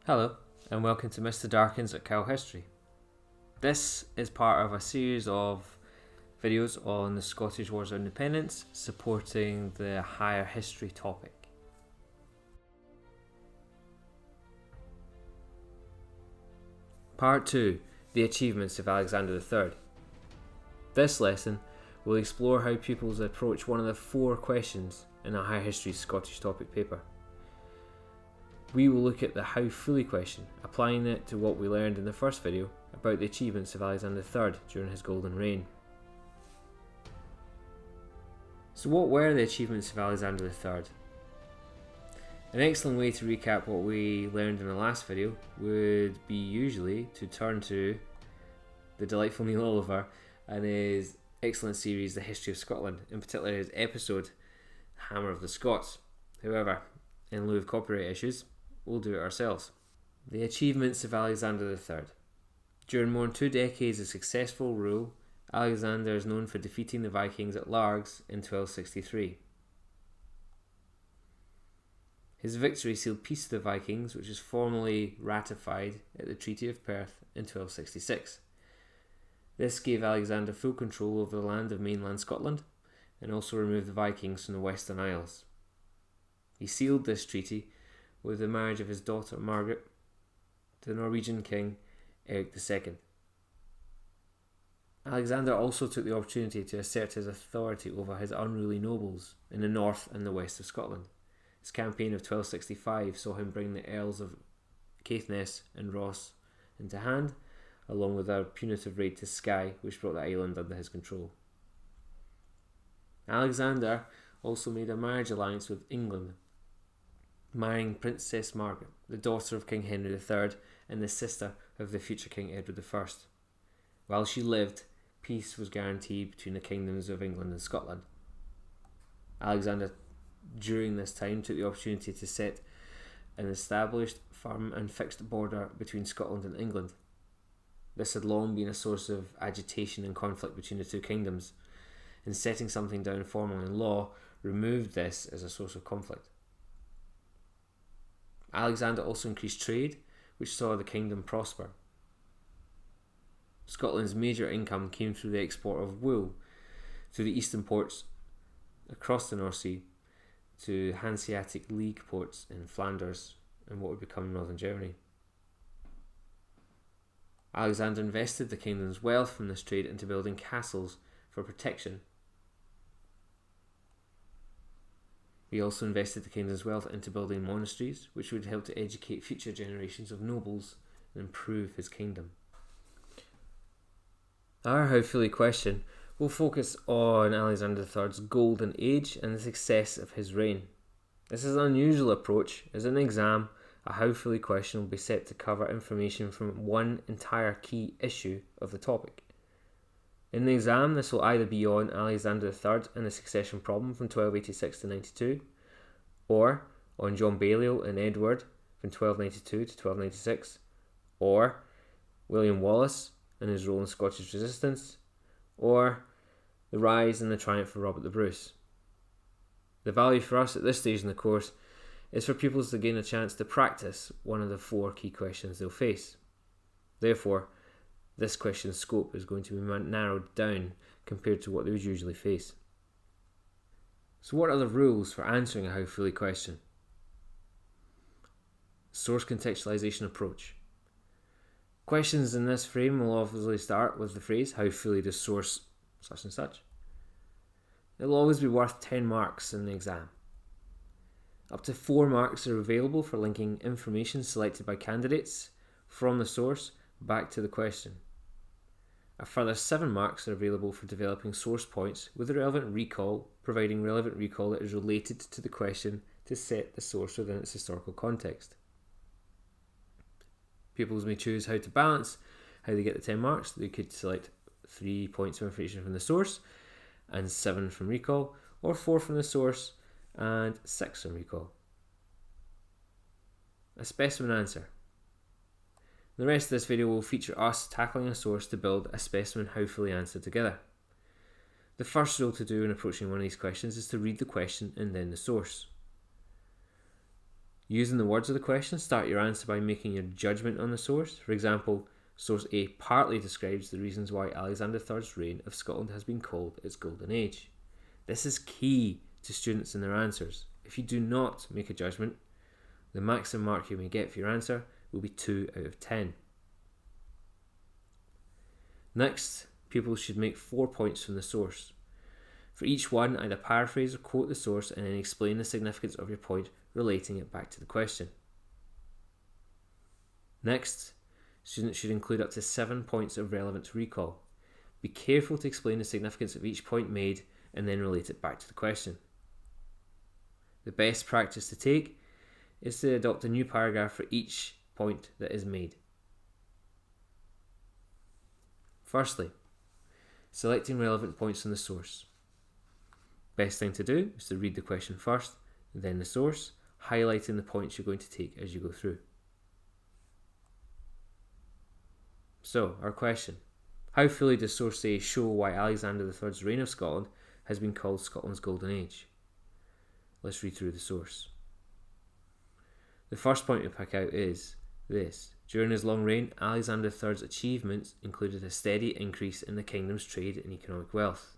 Hello, and welcome to Mr. Darkins at Cal History. This is part of a series of videos on the Scottish Wars of Independence, supporting the higher history topic. Part 2, the achievements of Alexander III. This lesson will explore how pupils approach one of the 4 questions in a higher history Scottish topic paper. We will look at the how fully question, applying it to what we learned in the first video about the achievements of Alexander III during his golden reign. So what were the achievements of Alexander III? An excellent way to recap what we learned in the last video would be usually to turn to the delightful Neil Oliver and his excellent series The History of Scotland, in particular his episode Hammer of the Scots. However, in lieu of copyright issues, we'll do it ourselves. The achievements of Alexander III. During more than 2 decades of successful rule, Alexander is known for defeating the Vikings at Largs in 1263. His victory sealed peace to the Vikings, which was formally ratified at the Treaty of Perth in 1266. This gave Alexander full control over the land of mainland Scotland and also removed the Vikings from the Western Isles. He sealed this treaty with the marriage of his daughter Margaret to the Norwegian king Eric II. Alexander also took the opportunity to assert his authority over his unruly nobles in the north and the west of Scotland. His campaign of 1265 saw him bring the Earls of Caithness and Ross into hand, along with a punitive raid to Skye, which brought the island under his control. Alexander also made a marriage alliance with England, marrying Princess Margaret, the daughter of King Henry III and the sister of the future King Edward I. While she lived, peace was guaranteed between the kingdoms of England and Scotland. Alexander, during this time, took the opportunity to set an established, firm and fixed border between Scotland and England. This had long been a source of agitation and conflict between the two kingdoms, and setting something down formally in law removed this as a source of conflict. Alexander also increased trade, which saw the kingdom prosper. Scotland's major income came through the export of wool through the eastern ports across the North Sea to Hanseatic League ports in Flanders and what would become northern Germany. Alexander invested the kingdom's wealth from this trade into building castles for protection. He also invested the kingdom's wealth into building monasteries, which would help to educate future generations of nobles and improve his kingdom. Our how fully question will focus on Alexander III's golden age and the success of his reign. This is an unusual approach, as in an exam, a how fully question will be set to cover information from one entire key issue of the topic. In the exam, this will either be on Alexander III and the succession problem from 1286 to 92, or on John Balliol and Edward from 1292 to 1296, or William Wallace and his role in Scottish resistance, or the rise and the triumph of Robert the Bruce. The value for us at this stage in the course is for pupils to gain a chance to practice one of the 4 key questions they'll face. Therefore, this question's scope is going to be narrowed down compared to what they would usually face. So what are the rules for answering a how fully question? Source contextualisation approach. Questions in this frame will obviously start with the phrase, how fully does source such and such? It will always be worth 10 marks in the exam. Up to 4 marks are available for linking information selected by candidates from the source back to the question. A further 7 marks are available for developing source points with relevant recall, providing relevant recall that is related to the question to set the source within its historical context. Pupils may choose how to balance how they get the 10 marks. They could select 3 points of information from the source and 7 from recall, or 4 from the source and 6 from recall. A specimen answer. The rest of this video will feature us tackling a source to build a specimen how fully answer together. The first rule to do in approaching one of these questions is to read the question and then the source. Using the words of the question, start your answer by making your judgment on the source. For example, source A partly describes the reasons why Alexander III's reign of Scotland has been called its Golden Age. This is key to students in their answers. If you do not make a judgment, the maximum mark you may get for your answer will be 2 out of 10. Next, pupils should make 4 points from the source. For each one, either paraphrase or quote the source and then explain the significance of your point, relating it back to the question. Next, students should include up to 7 points of relevant recall. Be careful to explain the significance of each point made and then relate it back to the question. The best practice to take is to adopt a new paragraph for each point that is made. Firstly, selecting relevant points from the source. Best thing to do is to read the question first, then the source, highlighting the points you're going to take as you go through. So, our question: how fully does source A show why Alexander III's reign of Scotland has been called Scotland's Golden Age? Let's read through the source. The first point to pick out is this: during his long reign, Alexander III's achievements included a steady increase in the kingdom's trade and economic wealth.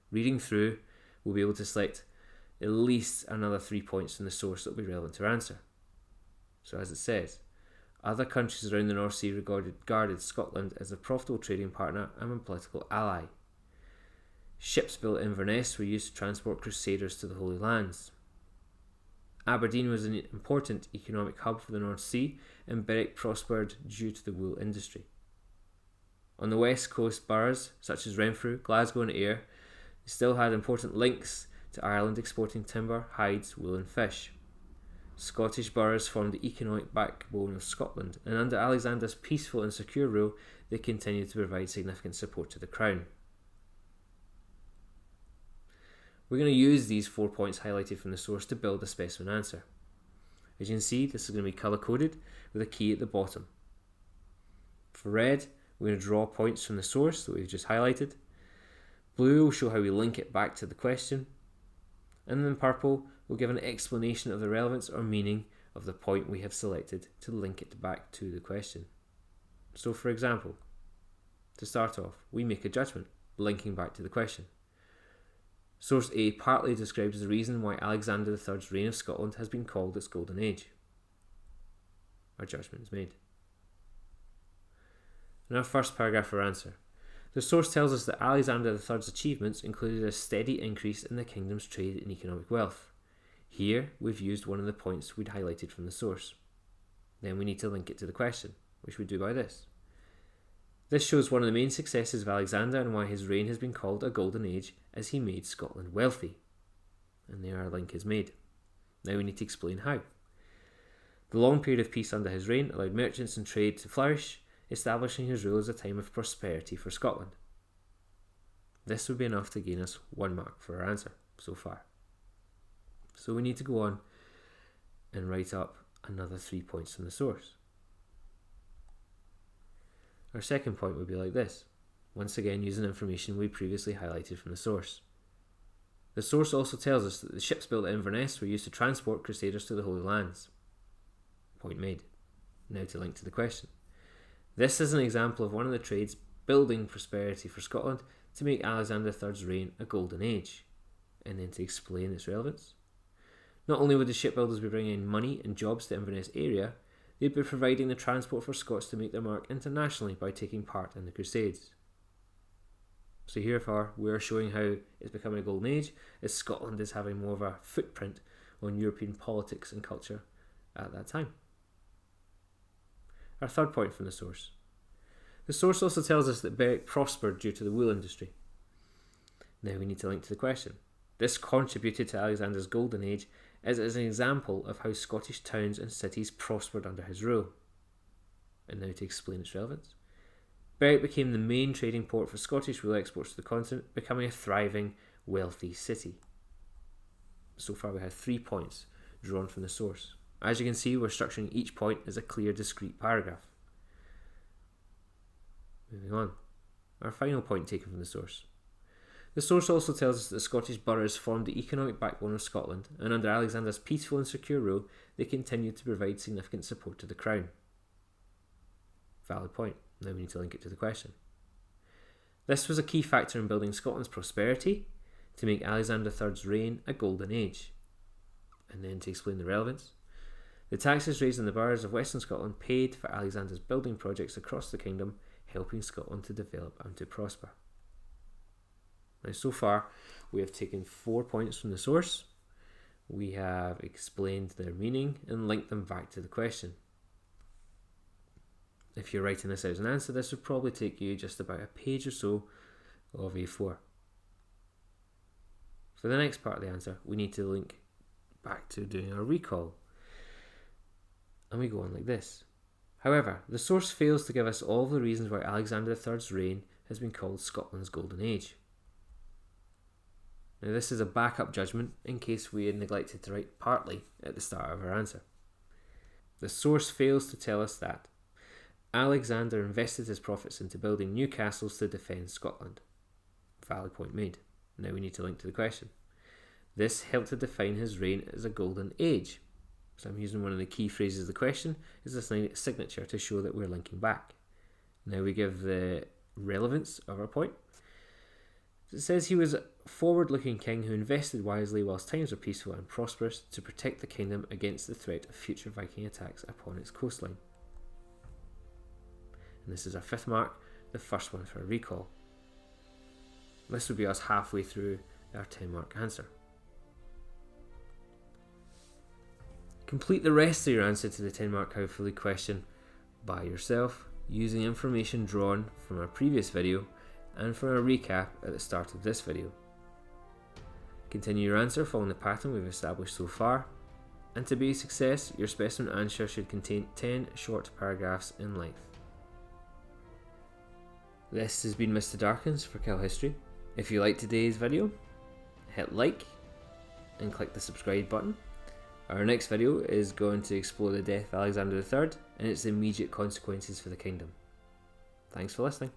Reading through, we'll be able to select at least another 3 points from the source that will be relevant to our answer. So as it says, other countries around the North Sea regarded Scotland as a profitable trading partner and a political ally. Ships built in Inverness were used to transport crusaders to the Holy Lands. Aberdeen was an important economic hub for the North Sea, and Berwick prospered due to the wool industry. On the west coast, boroughs such as Renfrew, Glasgow and Ayr still had important links to Ireland, exporting timber, hides, wool and fish. Scottish boroughs formed the economic backbone of Scotland, and under Alexander's peaceful and secure rule, they continued to provide significant support to the crown. We're going to use these 4 points highlighted from the source to build a specimen answer. As you can see, this is going to be colour coded with a key at the bottom. For red, we're going to draw points from the source that we've just highlighted. Blue will show how we link it back to the question. And then purple will give an explanation of the relevance or meaning of the point we have selected to link it back to the question. So for example, to start off, we make a judgment, linking back to the question. Source A partly describes the reason why Alexander III's reign of Scotland has been called its Golden Age. Our judgment is made. In our first paragraph for answer, the source tells us that Alexander III's achievements included a steady increase in the kingdom's trade and economic wealth. Here, we've used one of the points we'd highlighted from the source. Then we need to link it to the question, which we do by this. This shows one of the main successes of Alexander and why his reign has been called a golden age, as he made Scotland wealthy. And there our link is made. Now we need to explain how. The long period of peace under his reign allowed merchants and trade to flourish, establishing his rule as a time of prosperity for Scotland. This would be enough to gain us 1 mark for our answer so far. So we need to go on and write up another 3 points from the source. Our second point would be like this, once again using information we previously highlighted from the source. The source also tells us that the ships built at Inverness were used to transport crusaders to the Holy Lands. Point made. Now to link to the question. This is an example of one of the trades building prosperity for Scotland to make Alexander III's reign a golden age, and then to explain its relevance. Not only would the shipbuilders be bringing in money and jobs to the Inverness area, they'd be providing the transport for Scots to make their mark internationally by taking part in the Crusades. So here we're showing how it's becoming a golden age, as Scotland is having more of a footprint on European politics and culture at that time. Our third point from the source. The source also tells us that Berwick prospered due to the wool industry. Now we need to link to the question. This contributed to Alexander's golden age as it is an example of how Scottish towns and cities prospered under his rule. And now to explain its relevance. Berwick became the main trading port for Scottish wool exports to the continent, becoming a thriving, wealthy city. So far we have 3 points drawn from the source. As you can see, we're structuring each point as a clear, discrete paragraph. Moving on. Our final point taken from the source. The source also tells us that the Scottish burghs formed the economic backbone of Scotland, and under Alexander's peaceful and secure rule, they continued to provide significant support to the crown. Valid point. Now we need to link it to the question. This was a key factor in building Scotland's prosperity, to make Alexander III's reign a golden age. And then to explain the relevance, the taxes raised in the burghs of Western Scotland paid for Alexander's building projects across the kingdom, helping Scotland to develop and to prosper. Now, so far, we have taken 4 points from the source, we have explained their meaning and linked them back to the question. If you're writing this out as an answer, this would probably take you just about a page or so of A4. For the next part of the answer, we need to link back to doing our recall. And we go on like this. However, the source fails to give us all the reasons why Alexander III's reign has been called Scotland's Golden Age. Now, this is a backup judgment in case we had neglected to write partly at the start of our answer. The source fails to tell us that Alexander invested his profits into building new castles to defend Scotland. Valid point made. Now we need to link to the question. This helped to define his reign as a golden age. So I'm using one of the key phrases of the question as a signature to show that we're linking back. Now we give the relevance of our point. It says he was a forward-looking king who invested wisely whilst times were peaceful and prosperous to protect the kingdom against the threat of future Viking attacks upon its coastline. And this is our 5th mark, the first one for a recall. This would be us halfway through our 10-mark answer. Complete the rest of your answer to the 10-mark how fully question by yourself, using information drawn from our previous video and from a recap at the start of this video. Continue your answer following the pattern we've established so far, and to be a success, your specimen answer should contain 10 short paragraphs in length. This has been Mr. Darkins for Cal History. If you liked today's video, hit like and click the subscribe button. Our next video is going to explore the death of Alexander III and its immediate consequences for the kingdom. Thanks for listening.